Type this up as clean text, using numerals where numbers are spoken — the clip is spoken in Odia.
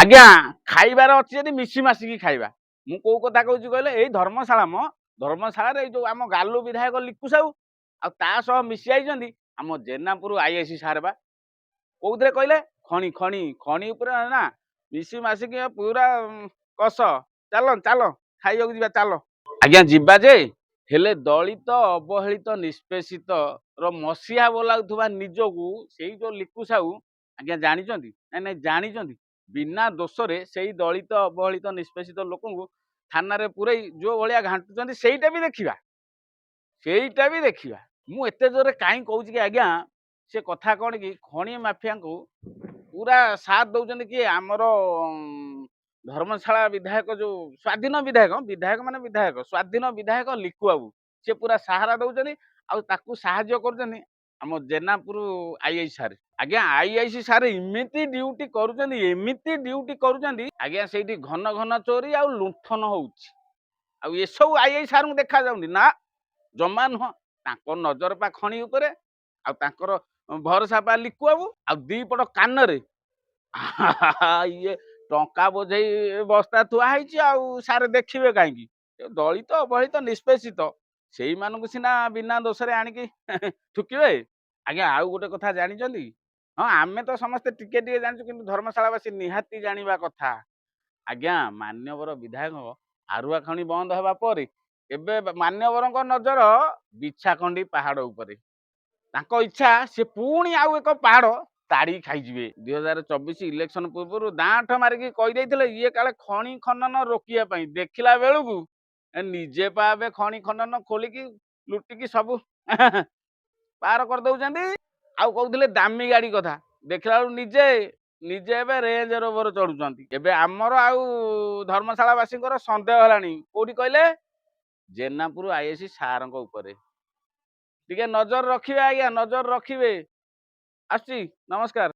ଆଜ୍ଞା ଖାଇବାର ଅଛି ଯଦି ମିଶି ମାସିକି ଖାଇବା। ମୁଁ କୋଉ କଥା କହୁଛି କହିଲେ ଏଇ ଧର୍ମଶାଳାରେ ଏଇ ଯୋଉ ଆମ ଗାଲୁ ବିଧାୟକ ଲିକୁ ସାହୁ ଆଉ ତା ସହ ମିଶି ଯାଇଛନ୍ତି ଆମ ଜେନାପୁର ଆଇଆଇସି ସାର୍ ବା କୋଉଥିରେ କହିଲେ ଖଣି ଖଣି ଖଣି ଉପରେ ନା ମିଶି ମାସିକି ପୁରା କଷ ଚାଲ ଚାଲ ଖାଇବାକୁ ଯିବା ଚାଲ। ଆଜ୍ଞା ଯିବା ଯେ ହେଲେ ଦଳିତ ଅବହେଳିତ ନିଷ୍ପେଷିତ ର ମସିହା ବୋଲାଉଥିବା ନିଜକୁ ସେଇ ଯୋଉ ଲିକୁ ସାହୁ ଆଜ୍ଞା ଜାଣିଛନ୍ତି ନାଇଁ ନାଇଁ ଜାଣିଛନ୍ତି ବିନା ଦୋଷରେ ସେଇ ଦଳିତ ଅବହେଳିତ ନିଷ୍ପେଷିତ ଲୋକଙ୍କୁ ଥାନାରେ ପୁରେଇ ଯୋଉ ଭଳିଆ ଘାଣ୍ଟୁଛନ୍ତି ସେଇଟା ବି ଦେଖିବା ମୁଁ ଏତେ ଜୋରେ କାହିଁ କହୁଛି କି ଆଜ୍ଞା ସେ କଥା କଣ କି ଖଣି ମାଫିଆଙ୍କୁ ପୁରା ସାଥ ଦଉଛନ୍ତି କିଏ ଆମର ଧର୍ମଶାଳା ବିଧାୟକ ଯୋଉ ସ୍ୱାଧୀନ ବିଧାୟକ ମାନେ ବିଧାୟକ ସ୍ୱାଧୀନ ବିଧାୟକ ଲିକୁ ବାବୁ ସେ ପୁରା ସାହାରା ଦଉଛନ୍ତି ଆଉ ତାକୁ ସାହାଯ୍ୟ କରୁଛନ୍ତି ଆମ ଜେନାପୁର ଆଇଆଇସି ସାର୍। ଆଜ୍ଞା ଆଇଆଇସି ସାର୍ ଏମିତି ଡ୍ୟୁଟି କରୁଛନ୍ତି ଆଜ୍ଞା ସେଇଠି ଘନ ଘନ ଚୋରି ଆଉ ଲୁଣ୍ଠନ ହଉଛି ଆଉ ଏସବୁ ଆଇଆଇସି ସାର୍ଙ୍କୁ ଦେଖାଯାଉନି ନା ଜମା ନୁହଁ ତାଙ୍କ ନଜର ପା ଖଣି ଉପରେ ଆଉ ତାଙ୍କର ଭରସା ପା ଲିକୁ ବାବୁ ଆଉ ଦିପଟ କାନରେ ଇଏ ଟଙ୍କା ବୋଝେଇ ବସ୍ତା ଥୁଆ ହେଇଛି ଆଉ ସାର୍ ଦେଖିବେ କାହିଁକି ଦଳିତ ଅବହେଳିତ ନିଷ୍ପେଷିତ ସେଇମାନଙ୍କୁ ସିନା ବିନା ଦୋଷରେ ଆଣିକି ଠୁକିବେ। ଆଜ୍ଞା ଆଉ ଗୋଟେ କଥା ଜାଣିଛନ୍ତି ହଁ ଆମେ ତ ସମସ୍ତେ ଟିକେ ଟିକେ ଜାଣିଛୁ କିନ୍ତୁ ଧର୍ମଶାଳାବାସୀ ନିହାତି ଜାଣିବା କଥା ଆଜ୍ଞା ମାନ୍ୟବର ବିଧାୟକ ଆରୁଆ ଖଣି ବନ୍ଦ ହେବା ପରେ ଏବେ ମାନ୍ୟବରଙ୍କ ନଜର ବିଛାଖଣ୍ଡି ପାହାଡ ଉପରେ ତାଙ୍କ ଇଚ୍ଛା ସେ ପୁଣି ଆଉ ଏକ ପାହାଡ ତାଡି ଖାଇଯିବେ। 2024 ଇଲେକ୍ସନ ପୂର୍ବରୁ ଦାଁଠ ମାରିକି କହିଦେଇଥିଲେ ଇଏ କାଳେ ଖଣି ଖନନ ରୋକିବା ପାଇଁ ଦେଖିଲା ବେଳକୁ ନିଜେ ପା ଏବେ ଖଣି ଖନନ ଖୋଲିକି ଲୁଟିକି ସବୁ ପାର କରିଦଉଛନ୍ତି ଆଉ କହୁଥିଲେ ଦାମୀ ଗାଡି କଥା ଦେଖିଲା ବେଳକୁ ନିଜେ ନିଜେ ଏବେ ରେଞ୍ଜ ରୋଭର ଚଢୁଛନ୍ତି। ଏବେ ଆମର ଆଉ ଧର୍ମଶାଳା ବାସୀଙ୍କର ସନ୍ଦେହ ହେଲାଣି କୋଉଠି କହିଲେ ଜେନାପୁର ଆଇଆଇସି ସାରଙ୍କ ଉପରେ ଟିକେ ନଜର ରଖିବେ ଆଜ୍ଞା ନଜର ରଖିବେ। ଆସୁଛି ନମସ୍କାର।